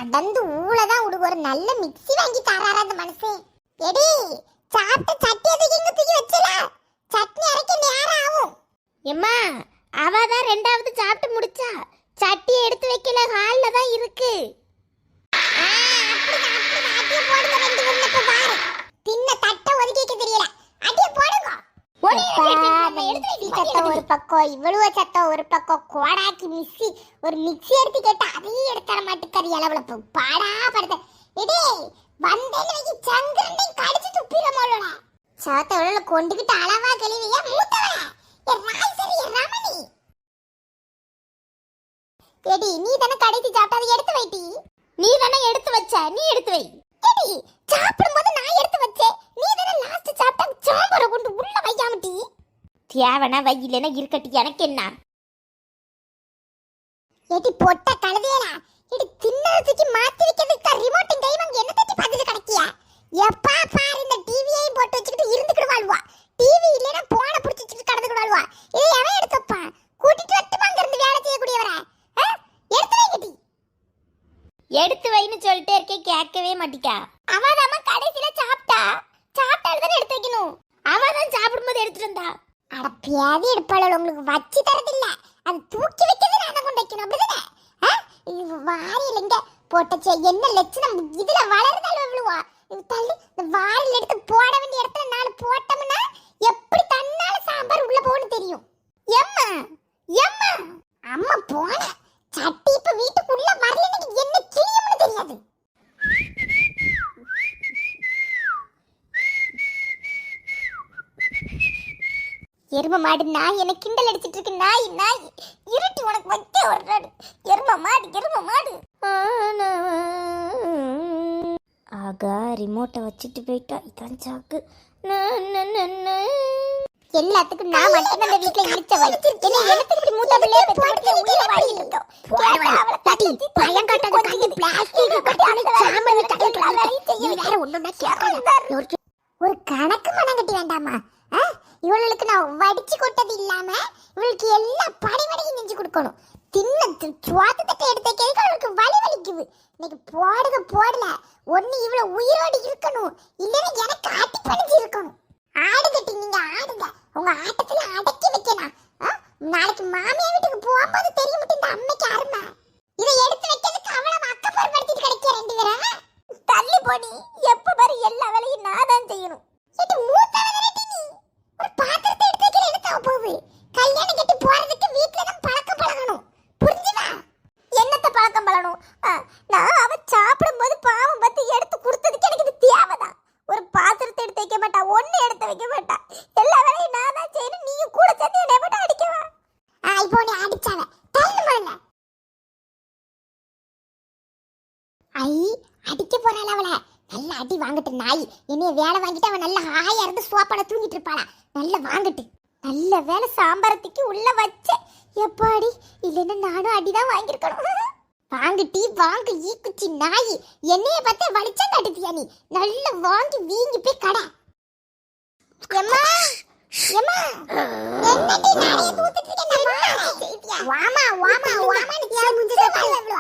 கடந்து ஊளதான் உனக்கு ஒரு நல்ல மிக்ஸி வாங்கி தராரா அந்த மனுஷன். எடி சாப்பிட்ட சட்டி அதுக்கு இங்க தூக்கி வச்சல சட்னி அரைக்க நேரம் ஆகும். எம்மா அவதான் ரெண்டாவது சாப்பிட்டு முடிச்சா, சட்டியை எடுத்து வைக்கல, ஹால்ல தான் இருக்கு. அடியே போடுங்க ரெண்டு வெள்ளப்ப பாரு. தின்ன தட்டை ஒதுக்கி வைக்க தெரியல. அடியே போடுங்க. சத்தம் ஒரு பக்கம், இவ்வளவு சத்தம் ஒரு பக்கம். கோடாக்கி மிக்ஸி ஒரு மிக்ஸி எடுத்து கேட்டா அதையும் எடுத்துற மாட்டுக்காரி அளவுல பாடா படுத்த. எடே வந்தேன்னு வைக்கி சங்கரனை கடிச்சு துப்பிரமோலடா. சாத்த உள்ள கொண்டுகிட்டு அளவா கழுவியா மூத்தவள. ராய்சரி ரமணி. எடி நீ தான கடைசி சாப்பிட்டு அதை எடுத்து வைட்டி. நீ தானே எடுத்து வச்ச, நீ எடுத்து வை. எடி சாப்பிடும்போது நான் எடுத்து வச்சேன், நீ தான லாஸ்ட் சாப்பிட்டா சாம்பார கொண்டு உள்ள வைக்காமட்டி. தேவனா வை, இல்லைன்னா இருக்கட்டி, எனக்கு என்ன. எடி பொட்ட கழுதையலா, எடி தின்னதுக்கு மாத்தி வைக்கிறதுக்கு ரிமோட் கை வாங்கி என்ன தட்டி பார்த்துட்டு கிடக்கியா? எப்பா பாரு இந்த டிவியையும் போட்டு வச்சுக்கிட்டு இருந்துக்கிட்டு வாழ்வா. டிவி இல்லைன்னா போனை பிடிச்சி வச்சுக்கிட்டு கடந்துக்கிட்டு வாழ்வா. இது எவன் எடுத்தப்பா? கூட்டிட்டு வரட்டுமா அங்க இருந்து வேலை செய்யக்கூடியவரை? எடுத்து வைக்கட்டி. எடுத்து வைன்னு சொல்லிட்டே இருக்கேன், கேட்கவே மாட்டிக்கா. அவதாம கடைசியில சாப்பிட்டா சாப்பிட்டாலும் எடுத்து வைக்கணும். அவதான் சாப்பிடும்போது எடுத்துட்டு வந்தா. அட பியாதி எடுப்பாளர் உங்களுக்கு வச்சு தரதில்ல, அது தூக்கி வைக்கிறது நான் கொண்டு வைக்கணும் அப்படிதானே? இது வாரியில இங்க போட்டச்சே என்ன லட்சணம் இதுல வளருதாலும் விழுவா. இது தள்ளி இந்த வாரியில எடுத்து போட வேண்டிய இடத்துல நாலு போட்டோம்னா எப்படி தன்னால சாம்பார் உள்ள போகணும் தெரியும். எம்மா எம்மா அம்மா போன சட்டி இப்ப வீட்டுக்குள்ள வரலன்னு என்ன கிளியம்னு தெரியாது. எரும மாடு நாய் என்ன கிண்டல் அடிச்சிட்டு இருக்கு. நாய் நாய் இருட்டி உனக்கு வைக்க வர்றாடு. எரும மாடு. ஆகா, ரிமோட்டை வச்சுட்டு போயிட்டா. இதான் சாக்கு. எல்லாத்துக்கும் நான் மட்டும் அந்த வீட்ல இழுச்ச வை. என்ன எனக்கு மூத்த பிள்ளைய பெத்து உயிரை வாங்கி இருக்கோம். தட்டி பயம் காட்டாத கண்ணு பிளாஸ்டிக் கட்டி சாம்பல் தட்டல செய்ய வேற ஒண்ணுனா கேட்காத. ஒரு கணக்கு மனம் கட்டி வேண்டாமா? இவளுக்கு நான் வடிச்சு கொட்டது இல்லாம இவளுக்கு எல்லா படிவடையும் நெஞ்சு கொடுக்கணும். தின்ன சுவாத்து தட்டை எடுத்து வைக்கிறதுக்கு அவளுக்கு வலி வலிக்குது. இன்னைக்கு போடல ஒண்ணு இவ்வளவு உயிரோடு இருக்கணும், இல்லைன்னா எனக்கு ஆட்டி பணிஞ்சு இருக்கணும். ஆடுகட்டி நீங்க ஆடுங்க, உங்க ஆட்டத்துல அடக்கி வைக்கணும். நாளைக்கு மாமியா வீட்டுக்கு போகும்போது தெரியும் இந்த அம்மைக்கு அருமை. இதை எடுத்து வைக்கிறதுக்கு அவ்வளவு அக்கப்புறம் படுத்திட்டு கிடைக்க ரெண்டு பேரும். தள்ளி போனி எப்ப பாரு எல்லா வேலையும் நான் தான் செய்யணும். இது மூத்தவனே நீ ஒரு பாத்திரத்தை எடுத்து வைக்கிற எடுத்து போகுது. கல்யாணம் கட்டி போறதுக்கு வீட்ல தான் பழக்கம் பழகணும், புரிஞ்சுதா? என்னத்த பழக்கம் பழகணும்? நான் அவ சாப்பிடும்போது பாவம் பார்த்து எடுத்து கொடுத்ததுக்கு எனக்கு இது தேவைதான். ஒரு பாத்திரத்தை எடுத்து வைக்க மாட்டா, ஒண்ணு எடுத்து வைக்க மாட்டா. எல்லா வேலையும் நான் தான் செய்யணும், நீயும் கூட சேர்த்து என்னை மட்டும் அடிக்கவா? இப்போ நீ அடிச்சாவ தள்ளு போடுங்க. ஐ அடிக்க போறாள் அவளை. நல்ல அடி வாங்கிட்டு நாய். என்னைய வேலை வாங்கிட்டு அவன் நல்ல ஹாயா இருந்து சோப்பாட தூங்கிட்டு இருப்பாளா. நல்ல வாங்கிட்டு நல்ல வேலை சாம்பாரத்துக்கு உள்ள வச்ச. எப்பாடி இல்லைன்னா நானும் அடிதான் வாங்கியிருக்கணும். வாங்கிட்டி வாங்க ஈக்குச்சி நாய். என்னைய பார்த்து வலிச்சா காட்டுதியா நீ? நல்ல வாங்கி வீங்கி போய் கடை. எம்மா எம்மா என்னடி நாயை தூத்திட்டு இருக்கேன் நம்ம? வாமா வாமா வாமா நீ கேளு முஞ்சே பாருடா.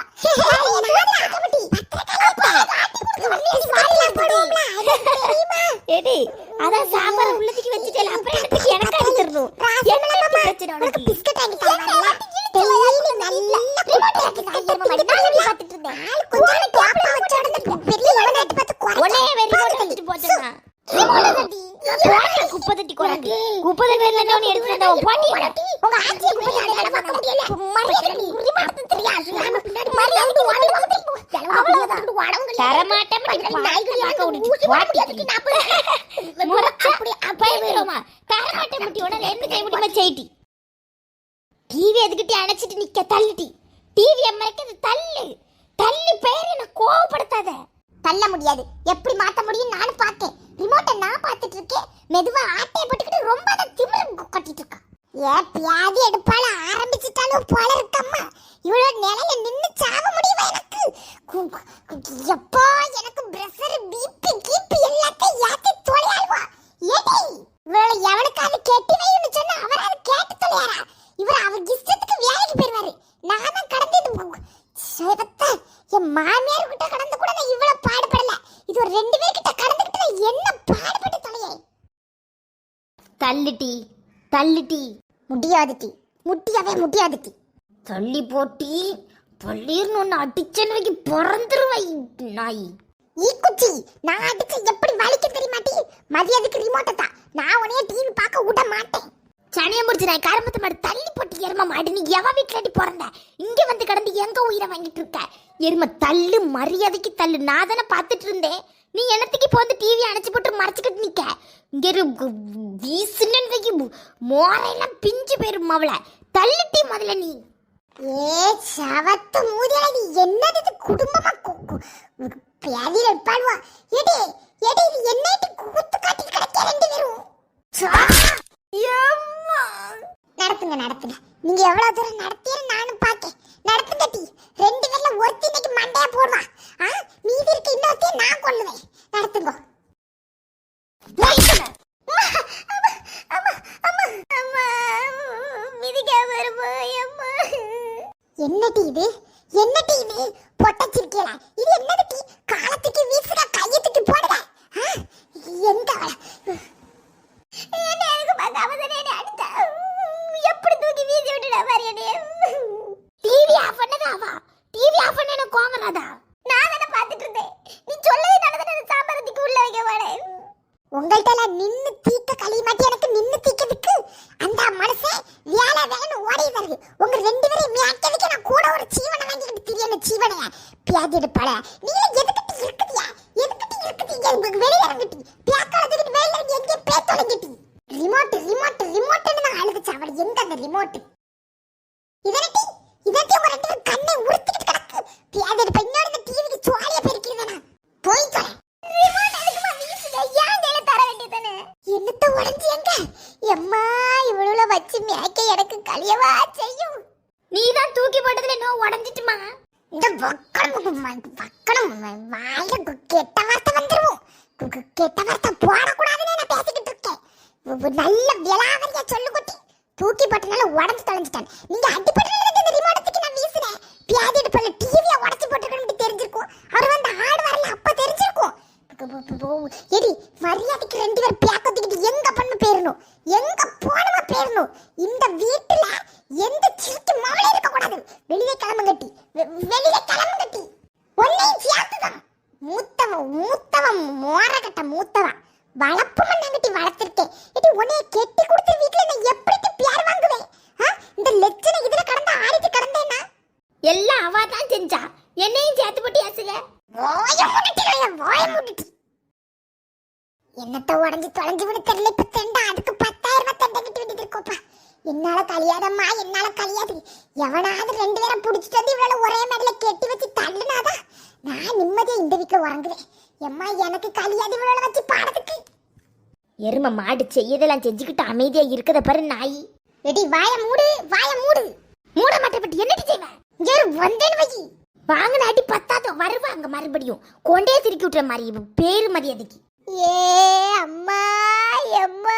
ஏடி அதான் சாம்பார் உள்ளத்துக்கு வச்சிட்டல, அப்புறம் எனக்கு எனக்கு அடிச்சிரணும். என்ன பிரச்சனை உனக்கு? பிஸ்கட் வாங்கி தரவா? டெய்லி நல்ல ரிமோட் ஆக்கி சாயர்மா மடி நான் பாத்துட்டு இருந்தேன். கொஞ்சம் கேப் வச்ச உடனே பெரிய எவனாட்டு பார்த்து குறை ஒண்ணே ரிமோட் எடுத்து போச்சனா. ரிமோட் கட்டி போடி குப்பை தட்டி கொறாங்க. குப்பை தட்டி என்ன எடுத்து வந்தா போடி உங்க ஆச்சிய குப்பை தட்டி அட பார்க்க முடியல. மரியாதை ரிமோட் தெரியாது. நாம பின்னாடி மரியாதை வாடு வாடு தரமாட்டேன் நாய்கள் பார்க்க விடுச்சு. வாட்டி நான் அப்படி அப்பயே வேறோமா தரமாட்டேன் முட்டி உடனே என்ன கை முடியுமா செய்டி. டிவி எதுக்கிட்டே அணைச்சிட்டு நிக்க தள்ளிட்டி. டிவி அம்மாக்கு தள்ளு தள்ளு பேர் என்ன கோவப்படுத்தாத. தள்ள முடியாது, எப்படி மாத்த முடியும் நானும் பார்த்தேன். ரிமோட்டை நான் பார்த்துட்டு இருக்கேன். மெதுவா ஆட்டையை போட்டுக்கிட்டு ரொம்ப தான் திமிரு கட்டிட்டு இருக்கா. பியாதி எடுப்பால ஆரம்பிச்சுட்டாலும் போல இருக்கம்மா. இவ்வளவு நிலையில நின்னு சாவ முடியுமா எனக்கு? எப்பா எனக்கு பிரஷர் பிபி கிபி எல்லாத்தையும் ஏத்தி தொலையாள்வா. ஏடி இவளை எவனுக்காவது கெட்டி வைன்னு சொன்னா அவர் அதை கேட்டு தொலையாரா? இவர் அவர் இஷ்டத்துக்கு வேலைக்கு போயிருவாரு. நானும் கடந்து என் மாமியார் தள்ளுட்டி தள்ளுட்டி. முடியாது டி, முடியவே முடியாது டி. தள்ளி போட்டி பள்ளீர்னு ஒன்று அடிச்சேன்னு வைக்க பிறந்துருவை நாய். ஈக்குச்சி, நான் அடிச்சு எப்படி வலிக்க தெரியுமா டி? மரியாதைக்கு ரிமோட்டை தான், நான் உன்னைய டிவி பார்க்க விட மாட்டேன். சனியை முடிச்சு நான் கரும்பத்து மாடு தள்ளி போட்டு எரும மாடு. நீ எவன் வீட்டுல பிறந்த இங்க வந்து கடந்து எங்க உயிரை வாங்கிட்டு இருக்க? எரும தள்ளு, மரியாதைக்கு தள்ளு. நான் தானே பார்த்துட்டு இருந்தேன். நீ என்னத்துக்கு இப்போ வந்து டிவி அணைச்சு போட்டு மறைச்சுக்கிட்டு நிக்க? இங்க வீசுன்னு வைக்க மோரையெல்லாம் பிஞ்சு போயிரும் அவளை. தள்ளிட்டி முதல்ல நீ. ஏ சவத்து மூதேல, நீ என்னது இது? குடும்பமா பேதியில இருப்பாள்வா. எடி எடி, இது என்னைட்டு கூத்து காட்டி கிடக்க ரெண்டு பேரும். நடத்துங்க நடத்துங்க, நீங்க எவ்வளவு தூரம் நடத்தீங்க நானும் பாக்கேன். நடத்துங்க டி, ரெண்டு பேர்ல ஒருத்தி இன்னைக்கு மண்டையா போடுவா. மீதி இருக்கு இன்னொருத்தையும் நான் கொள்ளுவேன். நடத்துங்க. என்னடி இது? என்னடி இது? பொட்டச்சிருக்கீல, இது என்னது டி? காலத்துக்கு வீசுற, கையத்துக்கு போடுற. எங்க என்ன எனக்கு பார்க்காம தானே அடிச்சா? எப்படி தூக்கி வீசி விட்டுடா பாரு என்னைய. டிவி ஆஃப் பண்ணதாவா? டிவி ஆஃப் பண்ண எனக்கு கோவராதா? நான் தானே பார்த்துட்டு இருந்தேன். நீ சொல்லவே நடந்தது சாம்பாரத்துக்கு உள்ள வைக்க மாட்டேன். உங்கள்கிட்ட நின்னு தீக்க களி மாட்டி எனக்கு நின்னு தீக்கிறதுக்கு அந்த மனுஷன் வேலை வேலைன்னு ஓடி வருது. உங்க ரெண்டு பேரையும் மேய்க்கிறதுக்கு நான் கூட ஒரு சீவனை வாங்கிக்கிட்டு திரியணும். சீவனையா பியாதி எடுப்பாள நீங்க எதுக்கிட்டு இருக்குதியா? எதுக்கிட்டு இருக்குது? வெளியே இறங்கிட்டு பியாக்காலத்துக்கிட்டு வெளியே இறங்கி எங்கே பேத்தொலைங்கிட்டு ரிமோட் ரிமோட் ரிமோட்னு நான் அழுதுச்சு. அவள் எங்க அந்த ரிமோட்? இதனட்டி இதனட்டி உங்க ரெண்டு பேரும் கண்ணை உறுத்திக்கிட்டு கிடக்கு. பியாதி எடுப்ப இன்னொரு இந்த டிவிக்கு சுவாலியா பெருக்கிறேனா? போய் சொல்ல ரிமோட் எதுக்குமா வீசுங்க? ஏன் கையில தர வேண்டியதானே? என்னத்த உடஞ்சி எங்க? எம்மா இவ்வளவு வச்சு மேய்க்க எனக்கு கலியவா செய்யும். நீ தான் தூக்கி போட்டதுல இன்னும் உடஞ்சிட்டுமா? இந்த வக்கணம் வாயில கெட்ட வார்த்தை வந்துருவோம். கெட்ட வார்த்தை போடக்கூடாதுன்னு நான் பேசிக்கிட்டு இருக்கேன். நல்ல விளாவரியா சொல்லு குட்டி. தூக்கி போட்டனால உடஞ்சு தொலைஞ்சிட்டேன். நீங்க அடிப்பட்டு இந்த ரிமோட்டுக்கு நான் வீசுறேன். பியாதி எடுப்பல டிவியை உடச்சு போட்டுக்கணும்னு தெரிஞ்சிருக்கும். அவர் வந்து ஆடு வரல அப்ப தெரிஞ்சிருக்கும். எடி மரியாதைக்கு ரெண்டு பேர் பியாக்கத்துக்கிட்டு எங்க பண்ணு பேரணும், எங்க போனமா பேரணும். இந்த வீட்டுல எந்த சிரிக்கு மவளே இருக்க கூடாது. வெளியே கிளம்புங்கட்டி, வெளியே கிளம்புங்கட்டி. ஒன்னையும் சேர்த்துதான் மூத்தவன் மூத்தவன் மோரகட்ட மூத்தவன் வளர்ப்பு மண்ணாங்கட்டி வளர்த்திருக்கேன். எடி உன்னைய கெட்டி கொடுத்த வீட்டுல நான் எப்படி பேர் வாங்குவேன்? இந்த லட்சணை இதுல கடந்து ஆடிட்டு கடந்தேன்னா எல்லாம் அவ தான் செஞ்சா. என்னையும் சேர்த்து போட்டு ஏசுக. வாய மூடிட்டு என்னத்த உடஞ்சு தொலைஞ்சு விட தெரியல. இப்ப தெண்டா அதுக்கு 10,000 தண்டகிட்டு வேண்டியது இருக்கோப்பா. என்னால கலியாதம்மா, என்னால கலியாது. எவனாவது ரெண்டு பேரை புடிச்சிட்டு வந்து இவ்வளவு ஒரே மேடல கெட்டி வச்சு தள்ளுனாதான் நான் நிம்மதியா இந்த வீட்டுல உறங்குவேன். எம்மா எனக்கு கலியாது இவ்வளவு வச்சு பாடத்துக்கு. எரும மாடு செய்யதெல்லாம் செஞ்சுக்கிட்டு அமைதியா இருக்கத பாரு நாய். எடி வாய மூடு, வாய மூடு. மூட மாட்டப்பட்டு என்னடி செய்வேன்? இங்க வந்தேன் வை. வாங்கின அடி பத்தாதோ வருவாங்க மறுபடியும் கொண்டே திருக்கி விட்டுற மாதிரி பேரு மரியாதைக்கு. ஏ அம்மா எம்மா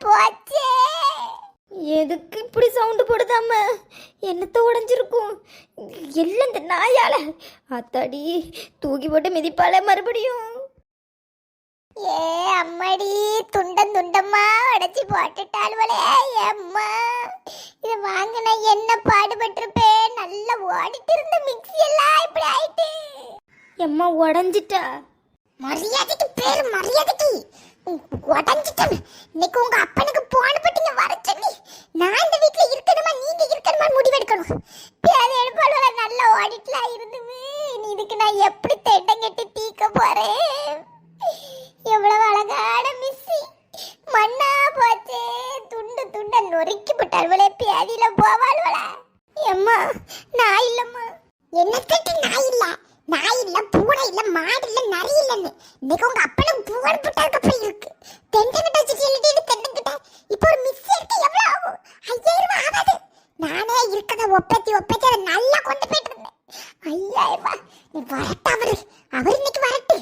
போச்சே. எதுக்கு இப்படி சவுண்டு போடுதாம? என்னத்த உடஞ்சிருக்கும் எல்லாம் இந்த நாயால. அத்தாடி தூக்கி போட்டு மிதிப்பால மறுபடியும். ஏ அம்மாடி துண்டம் துண்டமா உடைச்சி போட்டுட்டாளுவளே. அம்மா இதை வாங்க நான் என்ன பாடுபட்டிருப்பேன். நல்லா ஓடிட்டு இருந்த மிக்ஸி எல்லாம் இப்படி ஆயிட்டு. எம்மா உடஞ்சிட்டா. மரியாதைக்கு பேரு மரியாதைக்கு உடஞ்சிட்டேன். இன்னைக்கு உங்க அப்பனுக்கு போன பட்டிங்க வர சொல்லி நான் இந்த வீட்டுல இருக்கணுமா நீங்க இருக்கணுமா முடிவெடுக்கணும். பேரு எடுப்பாள நல்லா ஓடிட்டுலாம் இருந்துமே. நீ இதுக்கு நான் எப்படி தெண்டம் கட்டி தீக்க போறேன்? எவ்வளவு அழகான மிஸ்ஸி மண்ணா போச்சே. துண்டு துண்ட நொறுக்கி போட்டாள்வளே. பேதியில போவாள்வள. அம்மா நான் இல்லம்மா. என்ன தட்டி நாய் இல்ல, நாய் இல்ல, பூனை இல்ல, மாடு இல்ல, நரி இல்லன்னு இன்னைக்கு உங்க அப்பனுக்கு பூவன் புட்டாக்கு அப்புறம் இருக்கு. தெண்டங்கிட்ட வச்சு சொல்லிட்டு தெண்டங்கிட்ட இப்போ ஒரு மிஸ் இருக்கு. எவ்வளவு ஆகும்? 5000 ஆகாது. நானே இருக்கத ஒப்பத்தி ஒப்பத்தி அதை நல்லா கொண்டு போயிட்டு இருந்தேன். 5000 நீ வரட்ட அவர் இன்னைக்கு வரட்டு.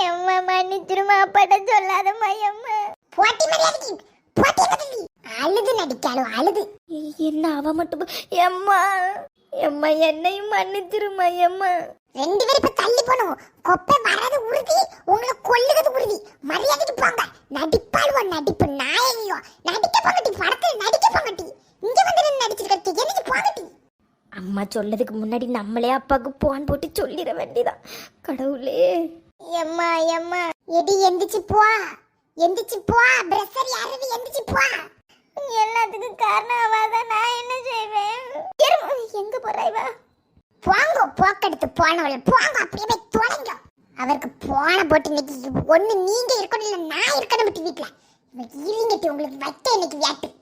எம்மா மன்னிச்சிருமா, அப்பாட்ட சொல்லாதம்மா. எம்மா போட்டி மரியாதைக்கு போட்டி மரியாதை. அழுது நடிக்காலும் அழுது. என்ன அவ மட்டும் எம்மா எம்மா என்னையும் மன்னிச்சிருமா. எம்மா ரெண்டு பேரும் இப்ப தள்ளி போனோம். கொப்பை வராது உறுதி, உங்களை கொல்லுறது உறுதி. மரியாதைக்கு போங்க. நடிப்பாளுவோ நடிப்பு நாயகியோ சொல்லதுக்கு முன்னாடி நம்மளே அப்பாவுக்கு போன் போட்டு சொல்லிட வேண்டியதான். கடவுளே. எம்மா எம்மா எடி எந்திரிச்சு போ, எந்திரிச்சு போ. பிரஷர் யாரது? எந்திரிச்சு போ. எல்லாத்துக்கும் காரணம் அவதான். நான் என்ன செய்வேன்? எங்க போறா இவ? போங்க, போக்கெடுத்து போனவள போங்க, அப்படியே போய் தொலைங்க. அவருக்கு போன போட்டு இன்னைக்கு ஒண்ணு நீங்க இருக்கணும், இல்ல நான் இருக்கணும் வீட்டுல. இல்லைங்கட்டி உங்களுக்கு வைக்க இன்னைக்கு வியாட்டு.